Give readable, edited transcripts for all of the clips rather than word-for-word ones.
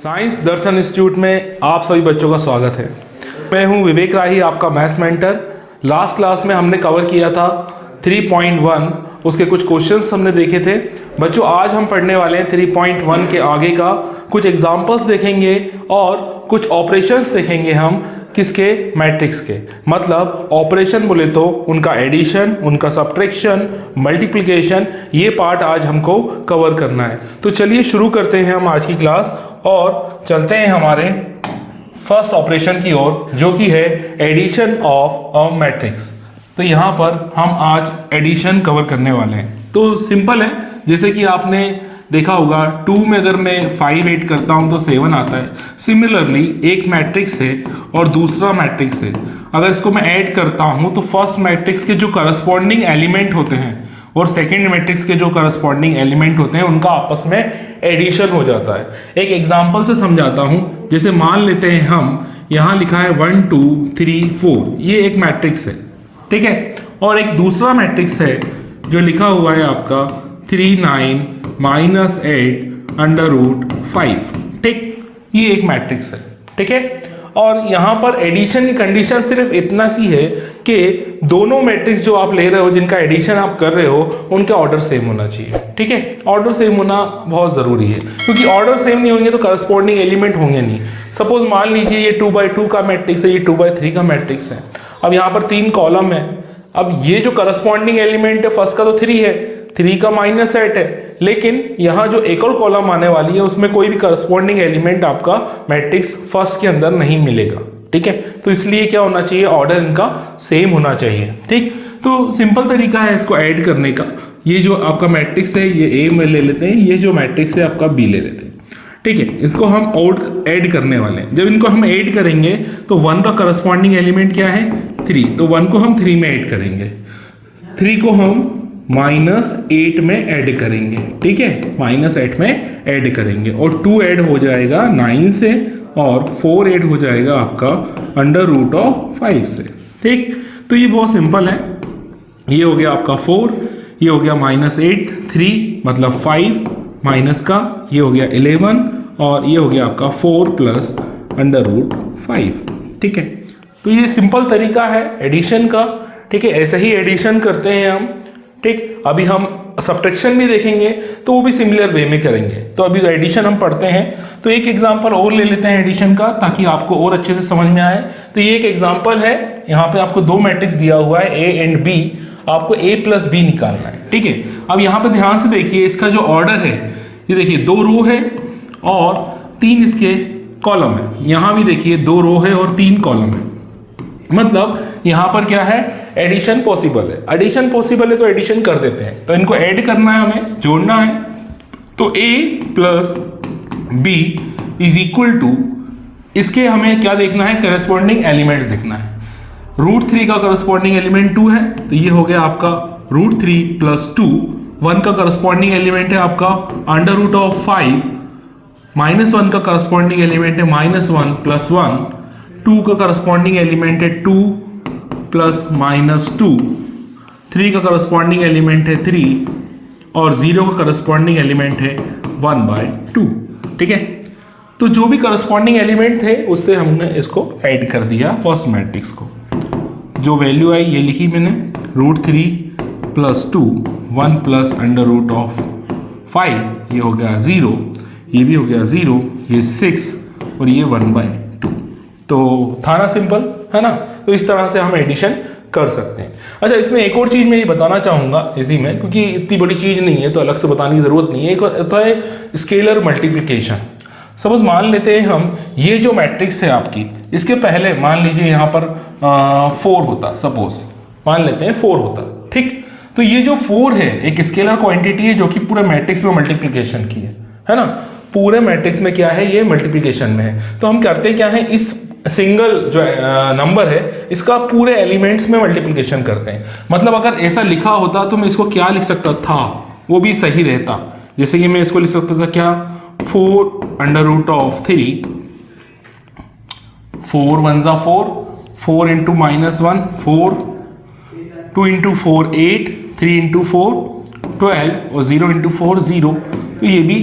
Science दर्शन institute में आप सभी बच्चों का स्वागत है। मैं हूं विवेक राही, आपका मैथ्स मेंटर। लास्ट क्लास में हमने कवर किया था 3.1, उसके कुछ क्वेश्चंस हमने देखे थे। बच्चों आज हम पढ़ने वाले हैं 3.1 के आगे का कुछ एग्जांपल्स देखेंगे और कुछ ऑपरेशंस देखेंगे हम किसके, मैट्रिक्स के। मतलब ऑपरेशन बोले तो उनका एडिशन, उनका सब्ट्रैक्शन, मल्टीप्लिकेशन, ये पार्ट आज हमको कवर करना है। तो चलिए शुरू करते हैं हम आज की क्लास और चलते हैं हमारे फर्स्ट ऑपरेशन की ओर, जो कि है एडिशन ऑफ अ मैट्रिक्स। तो यहाँ पर हम आज एडिशन कवर करने वाले हैं। तो सिंपल है, जैसे कि आपने देखा होगा 2 में अगर मैं 5 ऐड करता हूँ तो 7 आता है। सिमिलरली एक मैट्रिक्स है और दूसरा मैट्रिक्स है, अगर इसको मैं ऐड करता हूँ तो फर्स्ट मैट्रिक्स के जो करस्पॉन्डिंग एलिमेंट होते हैं और सेकेंड मैट्रिक्स के जो करस्पॉन्डिंग एलिमेंट होते हैं उनका आपस में एडिशन हो जाता है। एक एग्जाम्पल से समझाता हूँ। जैसे मान लेते हैं हम यहाँ लिखा है 1 2 3 4, ये एक मैट्रिक्स है, ठीक है। और एक दूसरा मैट्रिक्स है जो लिखा हुआ है आपका 3 9 -8 √5, ठीक। ये एक मैट्रिक्स है, ठीक है। और यहाँ पर एडिशन की कंडीशन सिर्फ इतना सी है कि दोनों मैट्रिक्स जो आप ले रहे हो, जिनका एडिशन आप कर रहे हो, उनका ऑर्डर सेम होना चाहिए, ठीक है। ऑर्डर सेम होना बहुत ज़रूरी है, क्योंकि ऑर्डर सेम नहीं होंगे तो करस्पॉन्डिंग एलिमेंट होंगे नहीं। सपोज मान लीजिए ये 2/2 का मैट्रिक्स है, ये 2/3 का मैट्रिक्स है। अब यहाँ पर 3 कॉलम है। अब ये जो करस्पॉन्डिंग एलिमेंट है फर्स्ट का तो 3 है, 3 का -8 है, लेकिन यहाँ जो एक और कॉलम आने वाली है उसमें कोई भी करस्पॉन्डिंग एलिमेंट आपका मैट्रिक्स फर्स्ट के अंदर नहीं मिलेगा, ठीक है। तो इसलिए क्या होना चाहिए, ऑर्डर इनका सेम होना चाहिए, ठीक। तो सिंपल तरीका है इसको ऐड करने का। ये जो आपका मैट्रिक्स है ये ए में ले लेते हैं, ये जो मैट्रिक्स है आपका बी ले लेते हैं, ठीक है। इसको हम ऐड करने वाले हैं। जब इनको हम ऐड करेंगे तो 1 का करस्पॉन्डिंग एलिमेंट क्या है, 3, तो 1 को हम 3 में ऐड करेंगे, 3 को हम -8 में ऐड करेंगे, ठीक है, -8 में ऐड करेंगे। और 2 ऐड हो जाएगा 9 से और 4 ऐड हो जाएगा आपका √5 से, ठीक। तो ये बहुत सिंपल है। ये हो गया आपका 4, ये हो गया -8, 3 मतलब 5 माइनस का, ये हो गया 11 और ये हो गया आपका 4 + √5, ठीक है। तो ये सिंपल तरीका है एडिशन का, ठीक है। ऐसे ही एडिशन करते हैं हम, ठीक। अभी हम सब्ट्रैक्शन भी देखेंगे तो वो भी सिमिलर वे में करेंगे। तो अभी एडिशन हम पढ़ते हैं, तो एक एग्जांपल और ले लेते हैं एडिशन का, ताकि आपको और अच्छे से समझ में आए। तो ये एक एग्जांपल है, यहाँ पे आपको 2 मैट्रिक्स दिया हुआ है A एंड B, आपको A + B निकालना है, ठीक है। अब यहाँ पे ध्यान से देखिए, इसका जो ऑर्डर है, ये देखिए 2 रो है और 3 इसके कॉलम है। यहाँ भी देखिए 2 रो है और 3 कॉलम है। मतलब यहाँ पर क्या है, एडिशन पॉसिबल है। एडिशन पॉसिबल है तो एडिशन कर देते हैं। तो इनको ऐड करना है, हमें जोड़ना है। तो A + B = इसके हमें क्या देखना है, करस्पॉन्डिंग एलिमेंट्स देखना है। √3 का करस्पॉन्डिंग एलिमेंट 2 है, तो ये हो गया आपका √3 + 2। 1 का करस्पॉन्डिंग एलिमेंट है आपका √5, -1 का करस्पॉन्डिंग एलिमेंट है -1 + 1, 2 का करस्पॉन्डिंग एलिमेंट है 2 + -2, 3 का करस्पॉन्डिंग एलिमेंट है 3 और 0 का करस्पॉन्डिंग एलिमेंट है 1/2, ठीक है। तो जो भी करस्पॉन्डिंग एलिमेंट थे उससे हमने इसको ऐड कर दिया फर्स्ट मैट्रिक्स को। जो वैल्यू आई ये लिखी मैंने, √3 + 2, 1 + √5, ये हो गया 0, ये भी हो गया 0, ये 6 और ये 1/2। तो था ना सिंपल, है ना। तो इस तरह से हम एडिशन कर सकते हैं। अच्छा, इसमें एक और चीज़ मैं ये बताना चाहूँगा इसी में, क्योंकि इतनी बड़ी चीज़ नहीं है तो अलग से बताने की ज़रूरत नहीं है। एक होता है स्केलर मल्टीप्लिकेशन। सपोज मान लेते हैं हम, ये जो मैट्रिक्स है आपकी, इसके पहले मान लीजिए यहाँ पर 4 होता, सपोज मान लेते हैं 4 होता, ठीक। तो ये जो 4 है एक स्केलर क्वांटिटी है जो कि पूरे मैट्रिक्स में मल्टीप्लिकेशन की है ना। पूरे मैट्रिक्स में क्या है, ये मल्टीप्लिकेशन में है। तो हम करते क्या है, इस सिंगल जो नंबर है इसका पूरे एलिमेंट्स में मल्टीप्लिकेशन करते हैं। मतलब अगर ऐसा लिखा होता तो मैं इसको क्या लिख सकता था, वो भी सही रहता। जैसे कि मैं इसको लिख सकता था क्या, 4 √3, 4 1 = 4, 4 × -1 4, 2 × 4 8, 3 × 4 12 और 0 × 4 0। तो ये भी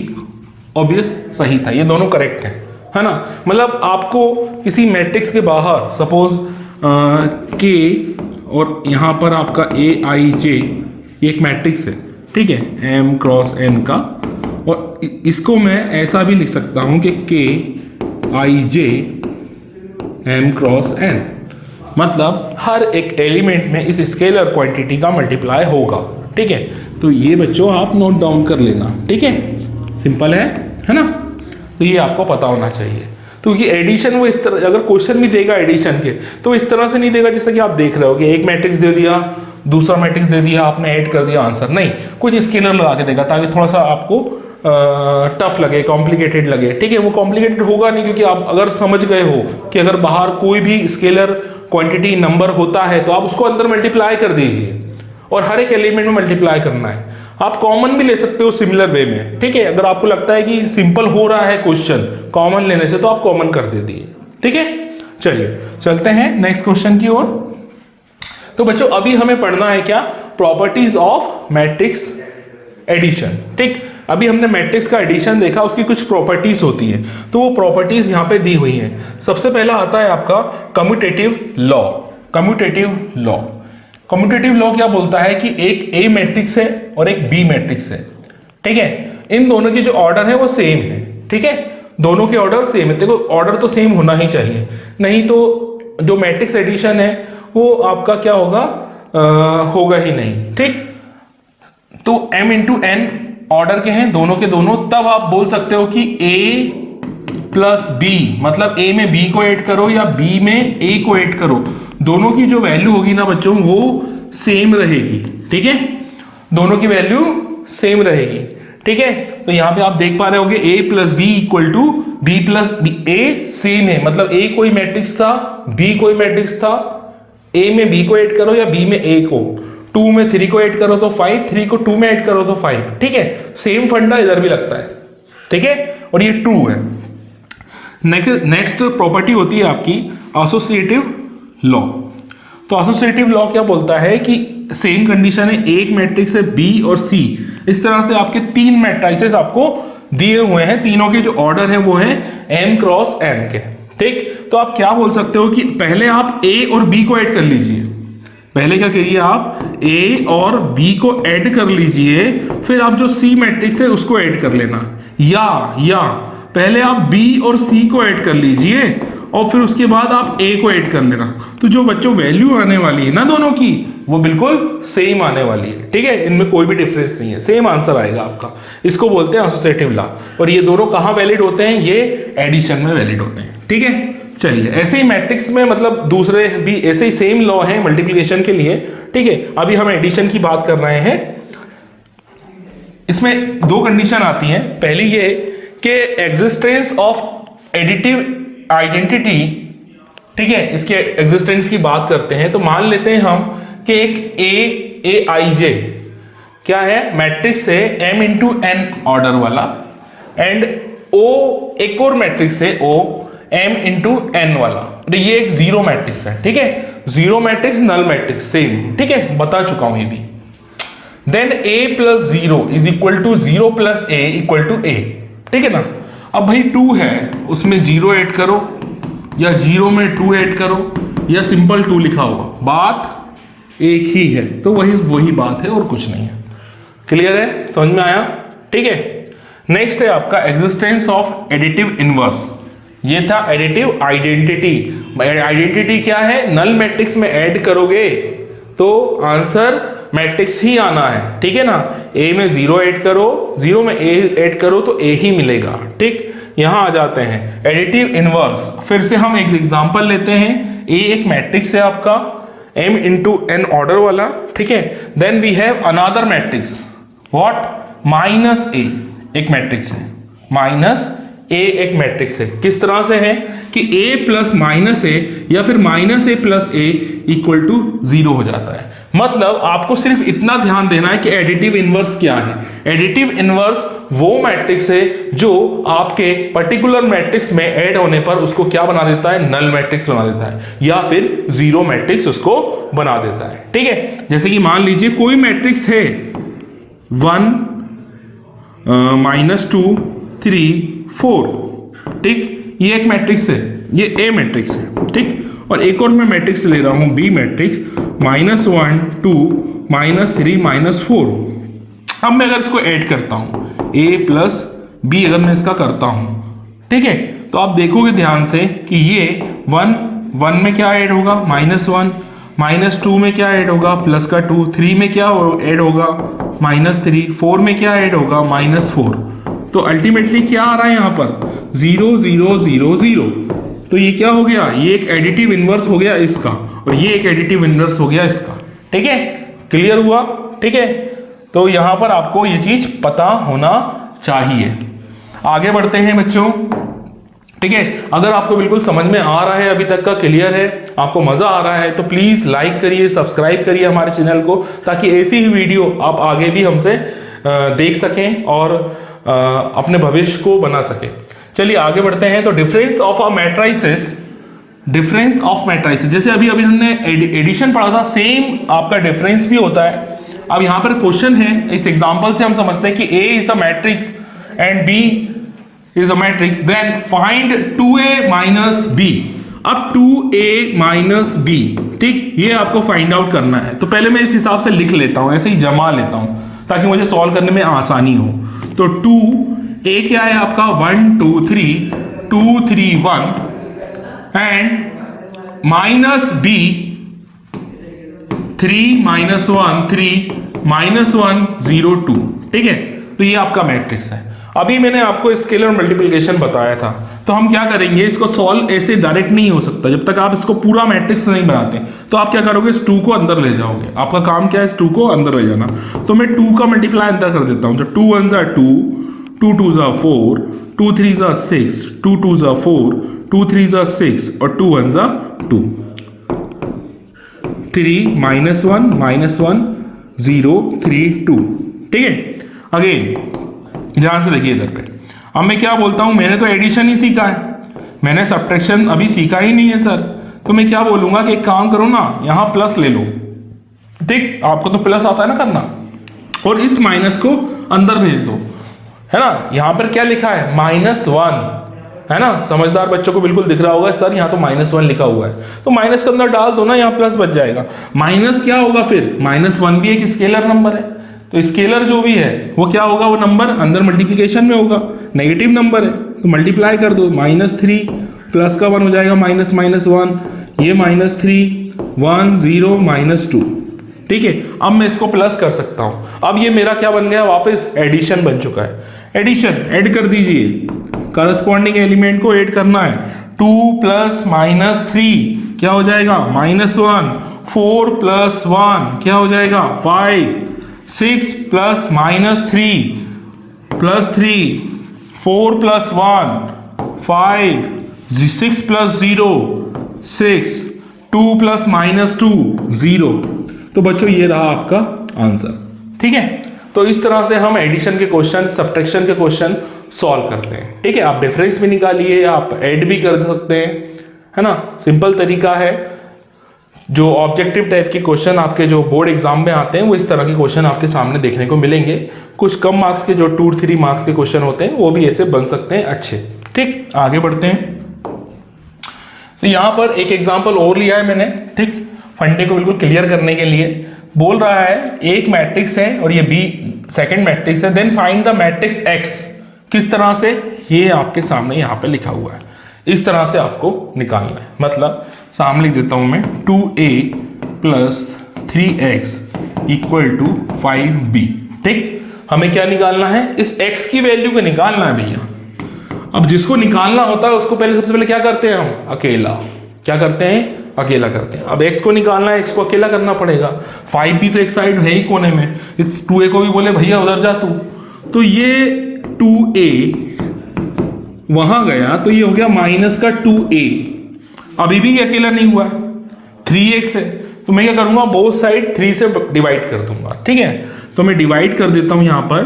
ऑब्वियस सही था, ये दोनों करेक्ट हैं, है ना। मतलब आपको किसी मैट्रिक्स के बाहर सपोज के और यहाँ पर आपका AIJ एक मैट्रिक्स है, ठीक है, M क्रॉस N का, और इसको मैं ऐसा भी लिख सकता हूँ कि KIJ M क्रॉस N, मतलब हर एक एलिमेंट में इस स्केलर क्वांटिटी का मल्टीप्लाई होगा, ठीक है। तो ये बच्चों आप नोट डाउन कर लेना, ठीक है, सिंपल है ना। तो ये आपको पता होना चाहिए। तो ये एडिशन वो इस तरह, अगर क्वेश्चन भी देगा एडिशन के तो इस तरह से नहीं देगा जैसा कि आप देख रहे हो कि एक मैट्रिक्स दे दिया, दूसरा मैट्रिक्स दे दिया, आपने ऐड कर दिया आंसर, नहीं, कुछ स्केलर लगा के देगा ताकि थोड़ा सा आपको टफ लगे, कॉम्प्लिकेटेड लगे, ठीक है। वो कॉम्प्लिकेटेड होगा नहीं, क्योंकि आप अगर समझ गए हो कि अगर बाहर कोई भी स्केलर क्वांटिटी नंबर होता है तो आप उसको अंदर मल्टीप्लाई कर दीजिए और हर एक एलिमेंट में मल्टीप्लाई करना है। आप कॉमन भी ले सकते हो सिमिलर वे में, ठीक है। अगर आपको लगता है कि सिंपल हो रहा है क्वेश्चन कॉमन लेने से तो आप कॉमन कर दे दिए, ठीक है। चलिए चलते हैं नेक्स्ट क्वेश्चन की ओर। तो बच्चों अभी हमें पढ़ना है क्या, प्रॉपर्टीज ऑफ मैट्रिक्स एडिशन, ठीक। अभी हमने मैट्रिक्स का एडिशन देखा, उसकी कुछ प्रॉपर्टीज होती हैं, तो वो प्रॉपर्टीज यहां पे दी हुई हैं। सबसे पहला आता है आपका commutative law. Commutative law, commutative law क्या बोलता है कि एक A मैट्रिक्स है और एक B मैट्रिक्स है, ठीक है। इन दोनों की जो ऑर्डर है वो सेम है, ठीक है, दोनों के ऑर्डर सेम है। देखो ऑर्डर तो सेम होना ही चाहिए, नहीं तो जो मैट्रिक्स एडिशन है वो आपका क्या होगा, होगा ही नहीं, ठीक। तो M इंटू N ऑर्डर के हैं दोनों के दोनों, तब आप बोल सकते हो कि A प्लस B, मतलब A में B को ऐड करो या B में A को ऐड करो, दोनों की जो वैल्यू होगी ना बच्चों वो सेम रहेगी, ठीक है, दोनों की वैल्यू सेम रहेगी, ठीक है। तो यहां पे आप देख पा रहे होगे A plus B equal to B plus B, A same है, मतलब A कोई मैट्रिक्स था, B कोई मैट्रिक्स था, A में B को ऐड करो या B में A को, 2 में 3 को ऐड करो तो 5, 3 को 2 में ऐड करो तो 5, ठीक है। सेम फंडा इधर भी लगता है, ठीक है, और ये ट्रू है। नेक्स्ट प्रॉपर्टी होती है आपकी एसोसिएटिव लॉ। तो एसोसिएटिव लॉ क्या बोलता है कि सेम कंडीशन है, एक मैट्रिक्स है B और C, इस तरह से आपके 3 मैट्रिसेस आपको दिए हुए हैं, तीनों के जो ऑर्डर है वो है M क्रॉस N के, ठीक। तो आप क्या बोल सकते हो कि पहले आप A और B को ऐड कर लीजिए, पहले क्या करिए आप A और B को ऐड कर लीजिए, फिर आप जो C मैट्रिक्स है उसको ऐड कर लेना, या पहले आप B और C को ऐड कर लीजिए और फिर उसके बाद आप A को ऐड कर लेना। तो जो बच्चों वैल्यू आने वाली है ना दोनों की वो बिल्कुल सेम आने वाली है, ठीक है, इनमें कोई भी डिफरेंस नहीं है, सेम आंसर आएगा आपका। इसको बोलते हैं एसोसिएटिव लॉ। और ये दोनों कहाँ वैलिड होते हैं, ये एडिशन में वैलिड होते हैं, ठीक है। चलिए ऐसे ही मैट्रिक्स में मतलब दूसरे भी ऐसे ही सेम लॉ हैं मल्टीप्लिकेशन के लिए, ठीक है। अभी हम एडिशन की बात कर रहे हैं, इसमें 2 कंडीशन आती हैं। पहली ये कि एग्जिस्टेंस ऑफ एडिटिव आइडेंटिटी, ठीक है, इसके एग्जिस्टेंस की बात करते हैं। तो मान लेते हैं हम कि एक AIJ क्या है, मैट्रिक्स है M इंटू N ऑर्डर वाला, एंड O एक और मैट्रिक्स है O M इंटू N वाला, तो ये एक जीरो मैट्रिक्स है, ठीक है, zero matrix null matrix same, ठीक है, बता चुका हूं ये भी। Then A plus 0 is equal to 0 plus A equal to A, ठीक है ना। अब भाई 2 है, उसमें 0 ऐड करो या 0 में 2 ऐड करो या सिंपल 2 लिखा होगा, बात एक ही है। तो वही बात है और कुछ नहीं है। क्लियर है, समझ में आया, ठीक है। नेक्स्ट है आपका एग्जिस्टेंस ऑफ एडिटिव इनवर्स। ये था एडिटिव आइडेंटिटी। आइडेंटिटी क्या है, नल मैट्रिक्स में ऐड करोगे तो आंसर मैट्रिक्स ही आना है, ठीक है ना। A में 0 ऐड करो, 0 में A ऐड करो तो A ही मिलेगा, ठीक। यहां आ जाते हैं एडिटिव इनवर्स। फिर से हम एक एग्जांपल लेते हैं। A एक मैट्रिक्स है आपका M इंटू N ऑर्डर वाला, ठीक है। Then we have another matrix what, minus A एक मैट्रिक्स है, माइनस A एक मैट्रिक्स है। किस तरह से है कि A प्लस माइनस A या फिर minus A plus A equal to 0 हो जाता है। मतलब आपको सिर्फ इतना ध्यान देना है कि एडिटिव इनवर्स क्या है। एडिटिव इनवर्स वो मैट्रिक्स है जो आपके पर्टिकुलर मैट्रिक्स में ऐड होने पर उसको क्या बना देता है, नल मैट्रिक्स बना देता है या फिर जीरो मैट्रिक्स उसको बना देता है, ठीक है। जैसे कि मान लीजिए कोई मैट्रिक्स है 1 -2 3 4, ठीक, ये एक मैट्रिक्स है, ये ए मैट्रिक्स है, ठीक। और एक और मैं मैट्रिक्स ले रहा हूं बी मैट्रिक्स, -1 2 -3 -4। अब मैं अगर इसको ऐड करता हूं a प्लस बी, अगर मैं इसका करता हूं, ठीक है, तो आप देखोगे ध्यान से कि ये 1 में क्या ऐड होगा, -1, -2 में क्या ऐड होगा, प्लस का 2, 3 में क्या ऐड होगा, -3, 4 में क्या ऐड होगा, -4। तो अल्टीमेटली क्या आ रहा है यहाँ पर 0 0 0 0। तो ये क्या हो गया, ये एक एडिटिव इनवर्स हो गया इसका, और ये एक एडिटिव इनवर्स हो गया इसका, ठीक है। क्लियर हुआ, ठीक है। तो यहां पर आपको ये चीज पता होना चाहिए। आगे बढ़ते हैं बच्चों, ठीक है। अगर आपको बिल्कुल समझ में आ रहा है, अभी तक का क्लियर है, आपको मजा आ रहा है, तो प्लीज लाइक करिए, सब्सक्राइब करिए हमारे चैनल को, ताकि ऐसी ही वीडियो आप आगे भी हमसे देख सकें और अपने भविष्य को बना सकें। चलिए आगे बढ़ते हैं। तो difference of a matrices, difference of matrices, जैसे अभी हमने एडिशन पढ़ा था, सेम आपका डिफरेंस भी होता है। अब यहां पर क्वेश्चन है, इस एग्जांपल से हम समझते हैं कि A is a matrix and B is a matrix, then find 2A minus B। अब 2A माइनस B, ठीक, ये आपको फाइंड आउट करना है। तो पहले मैं इस हिसाब से लिख लेता हूं, ऐसे ही जमा लेता हूं ताकि मुझे सॉल्व करने में आसानी हो। तो 2A क्या है आपका, 1 2 3 2 3 1 एंड माइनस B 3 -1 3 -1 0 2, ठीक है। तो ये आपका मैट्रिक्स है। अभी मैंने आपको स्केलर मल्टीप्लिकेशन बताया था, तो हम क्या करेंगे, इसको सॉल्व ऐसे डायरेक्ट नहीं हो सकता जब तक आप इसको पूरा मैट्रिक्स नहीं बनाते। तो आप क्या करोगे, इस 2 को अंदर ले जाओगे, आपका काम क्या है, इस 2 को अंदर ले जाना। तो मैं 2 का मल्टीप्लाई अंदर कर देता हूं। तो 2 1 ज़ा 2, 2 2 ज़ा 4, 2 3 ज़ा 6, 2 2 ज़ा 4, 2 3 ज़ा 6 और 2 1 ज़ा 2, 3 -1 0 3 2, ठीक है। अगेन ध्यान से देखिए इधर पे, अब मैं क्या बोलता हूं, मैंने तो एडिशन ही सीखा है, मैंने सब्ट्रैक्शन अभी सीखा ही नहीं है सर। तो मैं क्या बोलूंगा कि एक काम करो ना, यहां प्लस ले लो, ठीक, आपको तो प्लस आता है ना करना, और इस माइनस को अंदर भेज दो, है ना। यहां पर क्या लिखा है, -1, है ना। समझदार बच्चों को बिल्कुल दिख रहा होगा, सर यहाँ तो -1 लिखा हुआ है, तो माइनस के अंदर डाल दो ना, यहाँ प्लस बच जाएगा। माइनस क्या होगा फिर, -1 भी एक स्केलर नंबर है, तो स्केलर जो भी है वो क्या होगा, वो नंबर अंदर मल्टीप्लिकेशन में होगा, नेगेटिव नंबर है, तो मल्टीप्लाई कर दो, -3 प्लस का 1 हो जाएगा, -1, ये -3 1 0 -2, ठीक है। अब मैं इसको प्लस कर सकता हूं। अब ये मेरा क्या बन गया, वापस एडिशन बन चुका है। एडिशन ऐड कर दीजिए, करस्पॉन्डिंग एलिमेंट को ऐड करना है। 2 + -3 क्या हो जाएगा, -1, 4 + 1 क्या हो जाएगा, 5, 6 + -3 +3, 4 + 1 5, 6 + 0 6, 2 + -2 0। तो बच्चों ये रहा आपका आंसर, ठीक है। तो इस तरह से हम एडिशन के क्वेश्चन, सब्ट्रैक्शन के क्वेश्चन सॉल्व करते हैं, ठीक है। आप डिफरेंस भी निकालिए, आप ऐड भी कर सकते हैं, है ना। सिंपल तरीका है। जो ऑब्जेक्टिव टाइप के क्वेश्चन आपके जो बोर्ड एग्जाम में आते हैं, वो इस तरह के क्वेश्चन आपके सामने देखने को मिलेंगे। कुछ कम मार्क्स के जो 2-3 मार्क्स के क्वेश्चन होते हैं, वो भी ऐसे बन सकते हैं अच्छे, ठीक। आगे बढ़ते हैं। तो यहां पर एक एग्जाम्पल और लिया है मैंने, ठीक, फंडे को बिल्कुल क्लियर करने के लिए। बोल रहा है एक मैट्रिक्स है और ये बी सेकंड मैट्रिक्स है, then find the matrix X. किस तरह से, ये आपके सामने यहाँ पे लिखा हुआ है, इस तरह से आपको निकालना है। मतलब सामने लिख देता हूं मैं, 2A + 3x = 5B, ठीक। हमें क्या निकालना है, इस x की वैल्यू को निकालना है भैया। अब जिसको निकालना होता है उसको पहले, सबसे पहले क्या करते हैं हम, अकेला, क्या करते हैं, अकेला करते हैं। अब x को निकालना है, x को अकेला करना पड़ेगा। 5B तो एक साइड है ही कोने में, इस 2A को भी बोले भैया उधर जा तू, तो ये 2A वहां गया, तो ये हो गया -2A। अभी भी ये अकेला नहीं हुआ है, 3x है, तो मैं क्या करूंगा, बोथ साइड 3 से डिवाइड कर दूंगा, ठीक है। तो मैं डिवाइड कर देता हूं यहां पर,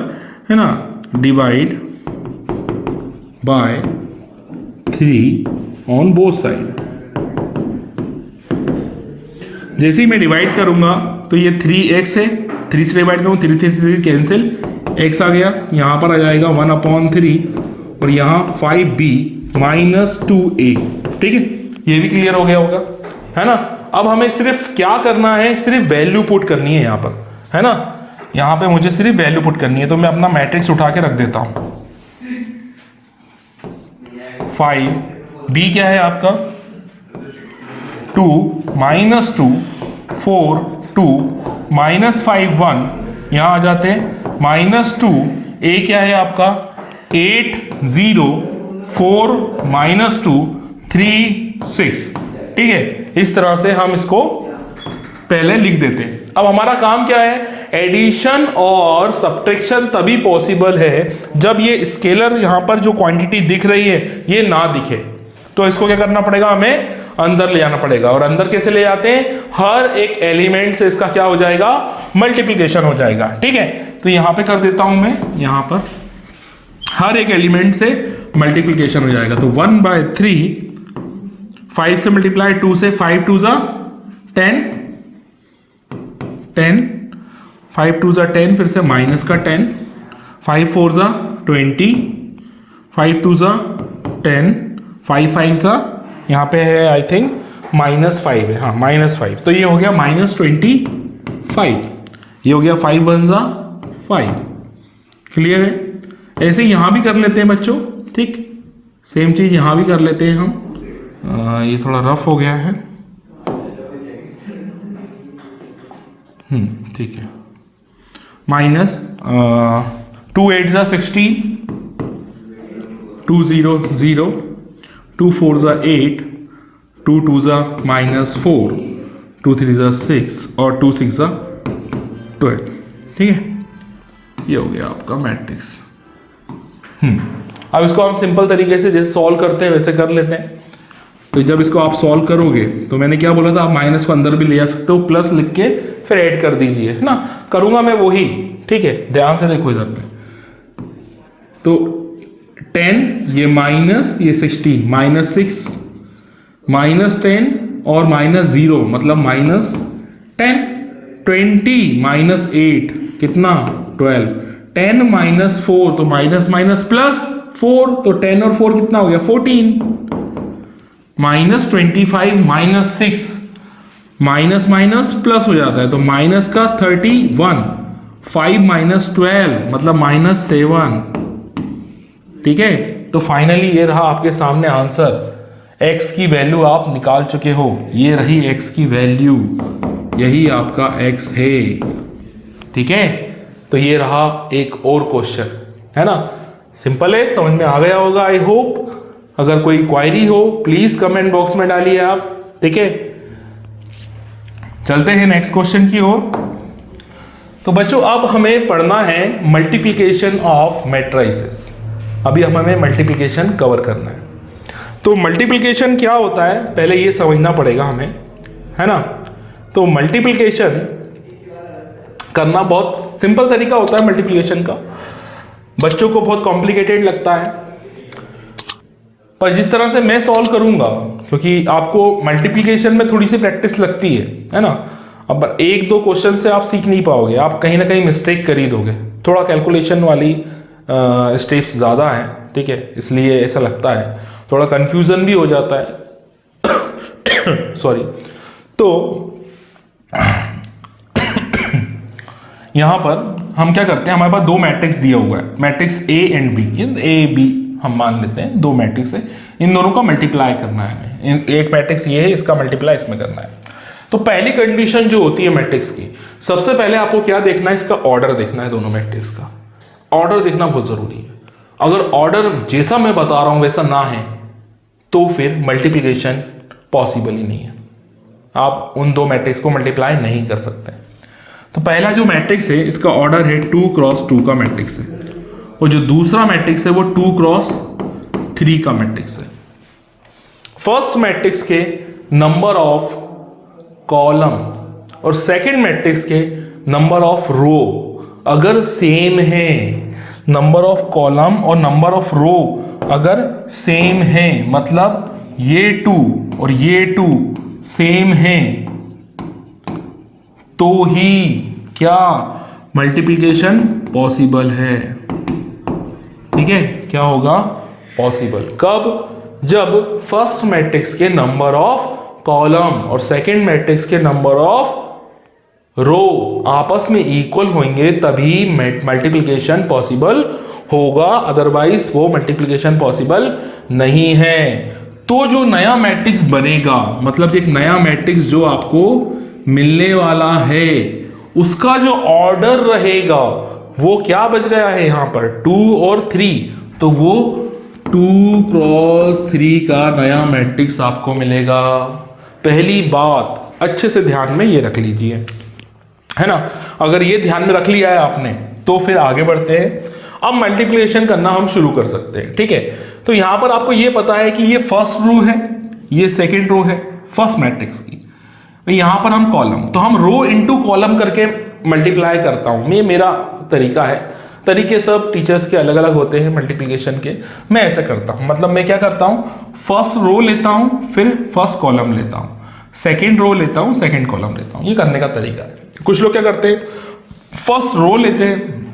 है ना, divide by 3 on both side. जैसे ही मैं डिवाइड करूंगा तो ये 3x है, 3 से डिवाइड करूंगा, 3 कैंसिल, x आ गया, यहां पर आ जाएगा 1/3 और यहाँ 5B -2a। ठीक है, ये भी क्लियर हो गया होगा, है ना। अब हमें सिर्फ क्या करना है, सिर्फ वैल्यू पुट करनी है यहाँ पर, है ना। यहाँ पे मुझे सिर्फ वैल्यू पुट करनी है, तो मैं अपना मैट्रिक्स उठा के रख देता हूँ। 5, b क्या है आपका 2, -2, 4, 2, -5, 1, यहाँ आ जाते हैं -2, a क्या है आपका 8, 0, 4, -2, 3, 6। ठीक है, इस तरह से हम इसको पहले लिख देते हैं। अब हमारा काम क्या है, एडिशन और सब्ट्रैक्शन तभी पॉसिबल है जब ये स्केलर यहां पर जो क्वांटिटी दिख रही है ये ना दिखे। तो इसको क्या करना पड़ेगा, हमें अंदर ले जाना पड़ेगा। और अंदर कैसे ले जाते हैं, हर एक एलिमेंट से इसका क्या हो जाएगा, मल्टीप्लिकेशन हो जाएगा। ठीक है, तो यहां पे कर देता हूं मैं, यहां पर हर एक एलिमेंट से मल्टीप्लिकेशन हो जाएगा। तो 1/3, 5 से मल्टीप्लाई, 2 से, 5 2 जा 10, 10, 5 2 जा 10, फिर से माइनस का 10, 5 4 जा 20, 5 2 जा 10, 5 5 जा यहाँ पे है आई थिंक -5 है, हाँ -5। तो ये हो गया -25, ये हो गया 5 1 जा 5। क्लियर है। ऐसे यहां भी कर लेते हैं बच्चों, ठीक, सेम चीज यहां भी कर लेते हैं हम। ये थोड़ा रफ हो गया है, ठीक है। -2 8 जा 16, 2 0 0, 2 4 जा 8, 2 2 जा -4, 2 3 जा 6 और 2 6 जा 12। ठीक है, ये हो गया आपका मैट्रिक्स। अब इसको हम सिंपल तरीके से जैसे सॉल्व करते हैं वैसे कर लेते हैं। तो जब इसको आप सॉल्व करोगे तो मैंने क्या बोला था, आप माइनस को अंदर भी ले जा सकते हो, प्लस लिख के फिर ऐड कर दीजिए, है ना। करूंगा मैं वही, ठीक है, ध्यान से देखो इधर पे। तो 10, ये माइनस, ये 16, -6, -10 और -0 मतलब -10, 20 -8 कितना 12, 10 -4 तो माइनस माइनस प्लस 4, तो 10 और 4 कितना हो गया 14, -25 -6 माइनस माइनस प्लस हो जाता है तो माइनस का 31, 5 -12 मतलब -7। ठीक है, तो फाइनली ये रहा आपके सामने आंसर। x की वैल्यू आप निकाल चुके हो, ये रही x की वैल्यू, यही आपका x है। ठीक है, तो ये रहा एक और क्वेश्चन, है ना। सिंपल है, समझ में आ गया होगा आई होप। अगर कोई क्वायरी हो प्लीज कमेंट बॉक्स में डालिए आप। ठीक है, चलते हैं नेक्स्ट क्वेश्चन की ओर। तो बच्चों अब हमें पढ़ना है मल्टीप्लिकेशन ऑफ मैट्रिसेस। अभी हमें मल्टीप्लिकेशन कवर करना है। तो मल्टीप्लिकेशन क्या होता है पहले ये समझना पड़ेगा हमें, है ना। तो मल्टीप्लिकेशन करना बहुत सिंपल तरीका होता है मल्टीप्लिकेशन का, बच्चों को बहुत कॉम्प्लिकेटेड लगता है, पर जिस तरह से मैं सॉल्व करूंगा, क्योंकि आपको मल्टीप्लिकेशन में थोड़ी सी प्रैक्टिस लगती है ना। अब एक दो क्वेश्चन से आप सीख नहीं पाओगे, आप कहीं ना कहीं मिस्टेक कर ही दोगे। थोड़ा कैलकुलेशन वाली स्टेप्स ज़्यादा हैं, ठीक है, इसलिए ऐसा लगता है, थोड़ा कंफ्यूजन भी हो जाता है सॉरी। तो यहाँ पर हम क्या करते हैं, हमारे पास दो मैट्रिक्स दिया हुआ है, matrix A and B, A B हम मान लेते हैं, दो मैट्रिक्स है, इन दोनों का मल्टीप्लाई करना है हमें। एक मैट्रिक्स ये है, इसका मल्टीप्लाई इसमें करना है। तो पहली कंडीशन जो होती है मैट्रिक्स की, सबसे पहले आपको क्या देखना है, इसका ऑर्डर देखना है। दोनों मैट्रिक्स का ऑर्डर देखना बहुत जरूरी है। अगर ऑर्डर जैसा मैं बता रहा हूं वैसा ना है तो फिर मल्टीप्लिकेशन पॉसिबल ही नहीं है, आप उन दो मैट्रिक्स को मल्टीप्लाई नहीं कर सकते। तो पहला जो मैट्रिक्स है इसका ऑर्डर है 2 क्रॉस 2 का मैट्रिक्स है, और जो दूसरा मैट्रिक्स है वो 2 क्रॉस 3 का मैट्रिक्स है। फर्स्ट मैट्रिक्स के नंबर ऑफ कॉलम और सेकंड मैट्रिक्स के नंबर ऑफ रो अगर सेम है, नंबर ऑफ कॉलम और नंबर ऑफ रो अगर सेम है, मतलब ये 2 और ये 2 सेम है, तो ही क्या मल्टीप्लिकेशन पॉसिबल है। ठीक है, क्या होगा पॉसिबल, कब, जब फर्स्ट मैट्रिक्स के नंबर ऑफ कॉलम और सेकंड मैट्रिक्स के नंबर ऑफ रो आपस में इक्वल होंगे तभी मल्टीप्लिकेशन पॉसिबल होगा, अदरवाइज वो मल्टीप्लिकेशन पॉसिबल नहीं है। तो जो नया मैट्रिक्स बनेगा, मतलब एक नया मैट्रिक्स जो आपको मिलने वाला है, उसका जो ऑर्डर रहेगा वो क्या बच गया है यहां पर 2 और 3, तो वो 2 क्रॉस 3 का नया मैट्रिक्स आपको मिलेगा। पहली बात अच्छे से ध्यान में ये रख लीजिए, है ना। अगर ये ध्यान में रख लिया है आपने तो फिर आगे बढ़ते हैं। अब मल्टीप्लिकेशन करना हम शुरू कर सकते हैं, ठीक है। तो यहां पर आपको ये पता है कि ये फर्स्ट रो है, ये सेकंड रो है फर्स्ट मैट्रिक्स की। यहां पर हम कॉलम, तो हम रो इनटू कॉलम करके मल्टीप्लाई करता हूं, ये मेरा तरीका है। तरीके सब टीचर्स के अलग अलग होते हैं मल्टीप्लिकेशन के, मैं ऐसा करता हूं। मतलब मैं क्या करता हूं, फर्स्ट रो लेता हूं, फिर फर्स्ट कॉलम लेता हूं, सेकंड रो लेता हूं, सेकंड कॉलम लेता हूं। ये करने का तरीका है। कुछ लोग क्या करते हैं, फर्स्ट रो लेते हैं,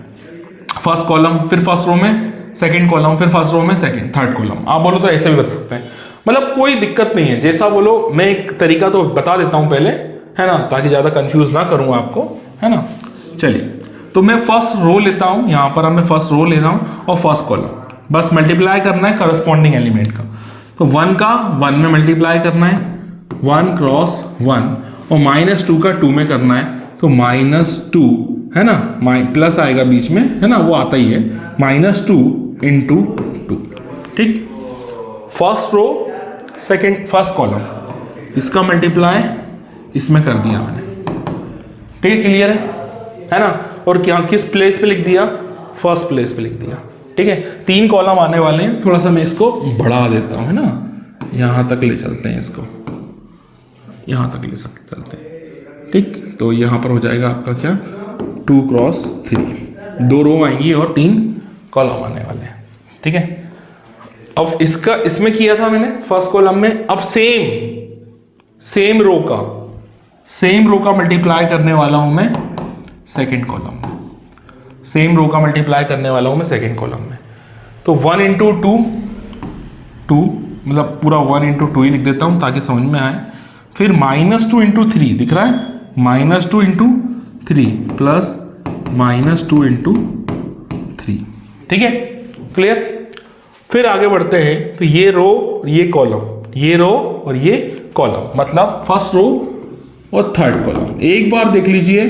फर्स्ट कॉलम, फिर फर्स्ट रो में सेकंड कॉलम, फिर फर्स्ट रो में सेकंड थर्ड कॉलम। आप बोलो तो ऐसे भी बता सकते हैं, मतलब कोई दिक्कत नहीं है, जैसा बोलो। मैं एक तरीका तो बता देता हूं पहले, है ना, ताकि ज्यादा कंफ्यूज ना करूं आपको, है ना। चलिए, तो मैं फर्स्ट रो लेता हूं, यहां पर मैं फर्स्ट रो ले रहा हूं और फर्स्ट कॉलम, बस मल्टीप्लाई करना है करस्पॉन्डिंग एलिमेंट का। तो 1 का 1 में मल्टीप्लाई करना है, 1 क्रॉस 1, और -2 का 2 में करना है, तो -2, है ना, प्लस आएगा बीच में, है ना, वो आता ही है, -2 इंटू 2, ठीक। First row second first column, इसका मल्टीप्लाई इसमें कर दिया मैंने, ठीक है, क्लियर है ना। और क्या किस प्लेस पे लिख दिया, फर्स्ट प्लेस पे लिख दिया, ठीक है। 3 कॉलम आने वाले हैं, थोड़ा सा मैं इसको बढ़ा देता हूं, है ना, यहां तक ले चलते हैं, इसको यहां तक ले चलते हैं, ठीक। तो यहां पर हो जाएगा आपका क्या, 2 क्रॉस 3, 2 रो आएंगी और 3 कॉलम आने वाले हैं, ठीक है। अब इसका इसमें किया था मैंने फर्स्ट कॉलम में, अब सेम रो का मल्टीप्लाई करने वाला हूं मैं सेकंड कॉलम में, सेम रो का मल्टीप्लाई करने वाला हूं मैं सेकंड कॉलम में। तो 1 इंटू 2, मतलब पूरा 1 इंटू 2 ही लिख देता हूं ताकि समझ में आए। फिर -2 इंटू 3 दिख रहा है, -2 इंटू 3 प्लस -2 इंटू 3, ठीक है, क्लियर। फिर आगे बढ़ते हैं, तो ये रो और ये कॉलम, ये रो और ये कॉलम, मतलब फर्स्ट रो और थर्ड कॉलम। एक बार देख लीजिए,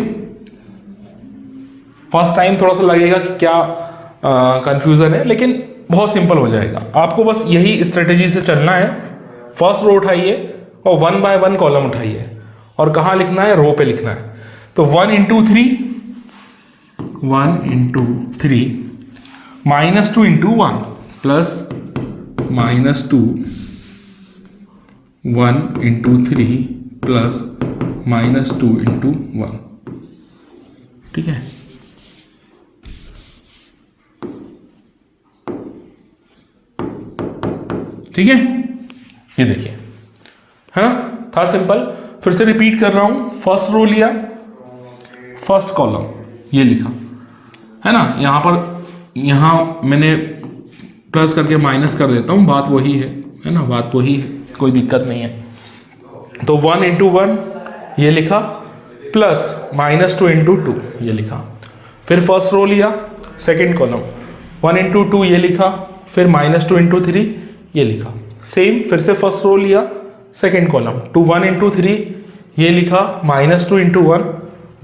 फर्स्ट टाइम थोड़ा सा लगेगा कि क्या कंफ्यूजन है, लेकिन बहुत सिंपल हो जाएगा। आपको बस यही स्ट्रेटेजी से चलना है। फर्स्ट रो उठाइए और 1 बाय 1 कॉलम उठाइए, और कहाँ लिखना है, रो पे लिखना है। तो 1 into 3, -2 into 1 plus -2, 1 into 3 plus -2 into 1, ठीक है। ठीक है, ये देखिए, है ना, था सिंपल। फिर से रिपीट कर रहा हूं, फर्स्ट रो लिया, फर्स्ट कॉलम ये लिखा, है ना। यहां पर मैंने प्लस करके माइनस कर देता हूं, बात वही है ना, बात वही है, कोई दिक्कत नहीं है। तो 1 इंटू 1 ये लिखा, प्लस -2 इंटू 2 ये लिखा। फिर फर्स्ट रो लिया, सेकेंड कॉलम, 1 इंटू 2 ये लिखा, फिर -2 इंटू 3 ये लिखा। सेम फिर से फर्स्ट रो लिया, सेकंड कॉलम, 1 इंटू 3 ये लिखा, -2 इंटू 1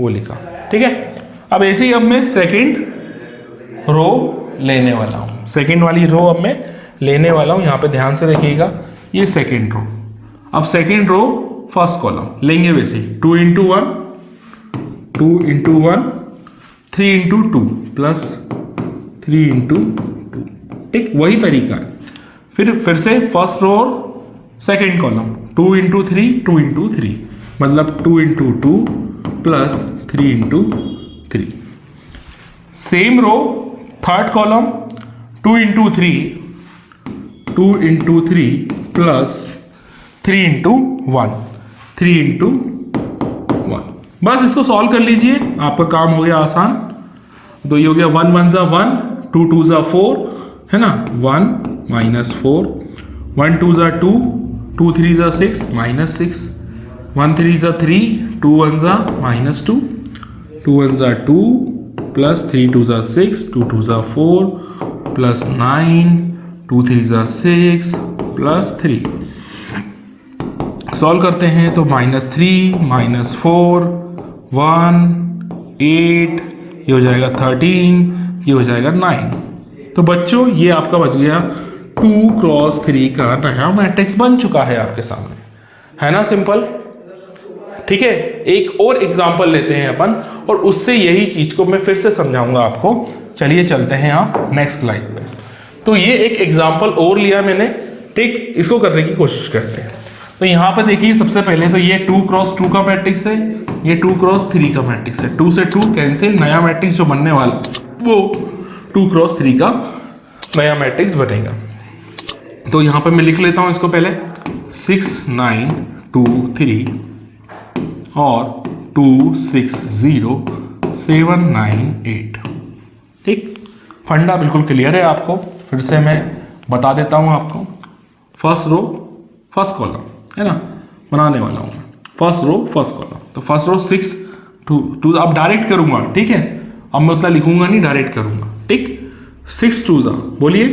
वो लिखा, ठीक है। अब ऐसे ही अब मैं सेकंड रो लेने वाला हूं, सेकंड वाली रो अब मैं लेने वाला हूं। यहां पे ध्यान से देखिएगा, ये सेकंड रो। अब सेकंड रो फर्स्ट कॉलम लेंगे वैसे ही, 2 into 1, 2 into 1, 3 into 2 plus 3 into 2, ठीक, वही तरीका है। फिर से फर्स्ट रो और सेकेंड कॉलम, 2 इंटू 3, 2 इंटू 3, मतलब 2 into 2 plus 3 into 3। Same row third column, 2 into 3, 2 into 3 plus 3 into 1, 3 into 1। बस इसको सॉल्व कर लीजिए, आपका काम हो गया आसान। तो ये हो गया 1 1 ज़ा 1, 2 2 ज़ा 4, है ना, 1 -4, 1 2 ज़ा 2, 2 3 ज़ा 6 -6, 1 3 ज़ा 3, 2 1 ज़ा -2, 2 1 ज़ा 2 प्लस 3 2 ज़ा 6, 2 2 ज़ा 4 प्लस 9, 2 3 ज़ा 6 प्लस 3। सॉल्व करते हैं तो -3 -4 1 8, ये हो जाएगा 13, ये हो जाएगा 9। तो बच्चों ये आपका बच गया 2x3 का नया मैट्रिक्स बन चुका है आपके सामने, है ना सिंपल। ठीक है, एक और एग्जांपल लेते हैं अपन और उससे यही चीज को मैं फिर से समझाऊंगा आपको। चलिए चलते हैं आप नेक्स्ट स्लाइड पे। तो ये एक एग्जांपल और लिया मैंने, ठीक, इसको करने की कोशिश करते हैं। तो यहाँ पे देखिए सबसे पहले तो ये 2x2 का मैट्रिक्स है, ये 2x3 का मैट्रिक्स है। 2 से 2 कैंसिल, नया मैट्रिक्स जो बनने वाला वो 2x3 का नया मैट्रिक्स बनेगा। तो यहाँ पे मैं लिख लेता हूँ इसको पहले 6 9 2 3 और 2 6 0 7 9 8। ठीक, फंडा बिल्कुल क्लियर है आपको, फिर से मैं बता देता हूँ आपको। फर्स्ट रो फर्स्ट कॉलम है ना, बनाने वाला हूँ फर्स्ट रो फर्स्ट कॉलम। तो फर्स्ट रो 6 2 अब डायरेक्ट करूँगा, ठीक है, अब मैं उतना लिखूंगा नहीं, डायरेक्ट करूँगा। ठीक, 6 2 ज़ा बोलिए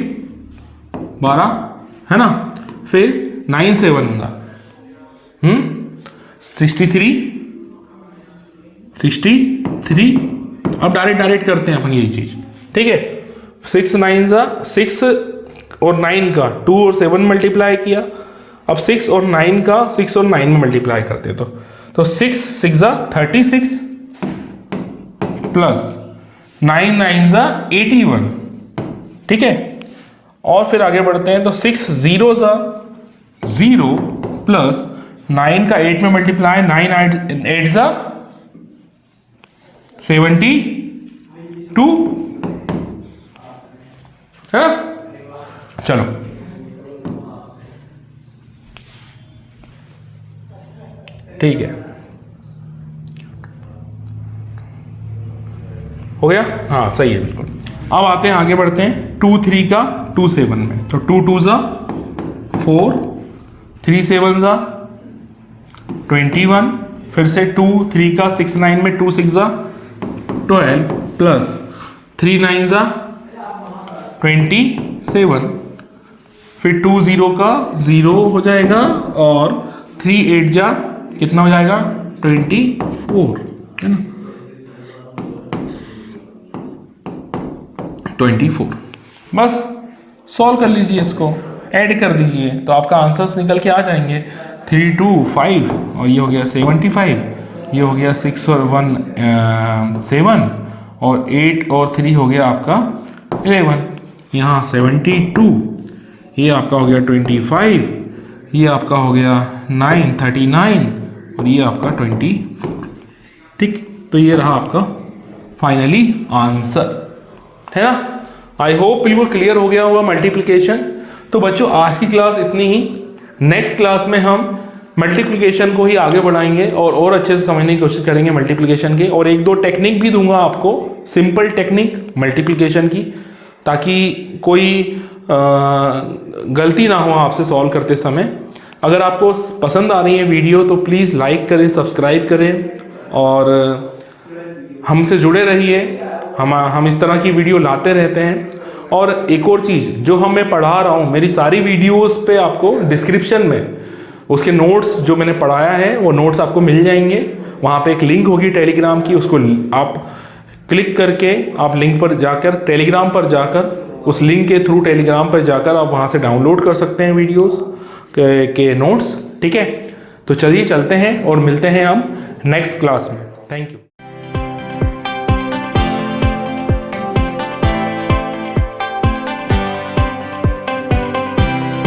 12 है ना, फिर 9 7 ज़ा 63। अब डायरेक्ट करते हैं अपन यही चीज, ठीक है। 6 9 ज़ा 6 और 9 का 2 और 7 मल्टीप्लाई किया। अब 6 और 9 का 6 और 9 में मल्टीप्लाई करते हैं तो 6 6 ज़ा 36 प्लस 9 9 ज़ा 81। ठीक है, और फिर आगे बढ़ते हैं तो 6 0 ज़ा 0 प्लस 9 का 8 में मल्टीप्लाई, 9 8 ज़ा 72 है। चलो ठीक है, हो गया, हाँ सही है बिल्कुल। अब आते हैं आगे बढ़ते हैं 2 3 का 2 7 में। तो 2 2 ज़ा 4, 3 7 ज़ा 21, फिर से 2 3 का 6 9 में 2 6 ज़ा 12 प्लस 3 9 ज़ा 27, फिर 2 0 का 0 हो जाएगा और 3 8 जा कितना हो जाएगा 24 है ना, 24। बस सॉल्व कर लीजिए, इसको ऐड कर दीजिए तो आपका आंसर्स निकल के आ जाएंगे। 3 2 5 और ये हो गया 75, ये हो गया 6 और 1 7 और 8 और 3 हो गया आपका 11। यहाँ 72, ये आपका हो गया 25, ये आपका हो गया 9 39 और ये आपका 24। ठीक, तो ये रहा आपका फाइनली आंसर, है ना। आई होप बिल्कुल क्लियर हो गया होगा मल्टीप्लिकेशन। तो बच्चों आज की क्लास इतनी ही। नेक्स्ट क्लास में हम मल्टीप्लिकेशन को ही आगे बढ़ाएंगे और अच्छे से समझने की कोशिश करेंगे मल्टीप्लिकेशन के, और 1 2 टेक्निक भी दूंगा आपको, सिंपल टेक्निक मल्टीप्लिकेशन की, ताकि कोई गलती ना हो आपसे सॉल्व करते समय। अगर आपको पसंद आ रही है वीडियो तो प्लीज़ लाइक करें, सब्सक्राइब करें और हमसे जुड़े रहिए। हम इस तरह की वीडियो लाते रहते हैं। और एक और चीज़ जो मैं पढ़ा रहा हूँ, मेरी सारी वीडियोस पे आपको डिस्क्रिप्शन में उसके नोट्स जो मैंने पढ़ाया है वो नोट्स आपको मिल जाएंगे। वहाँ पे एक लिंक होगी टेलीग्राम की, उसको आप क्लिक करके आप लिंक पर जाकर टेलीग्राम पर जाकर उस लिंक के थ्रू टेलीग्राम पर जाकर आप वहाँ से डाउनलोड कर सकते हैं वीडियोस के नोट्स। ठीक है, तो चलिए चलते हैं और मिलते हैं हम नेक्स्ट क्लास में। Thank you.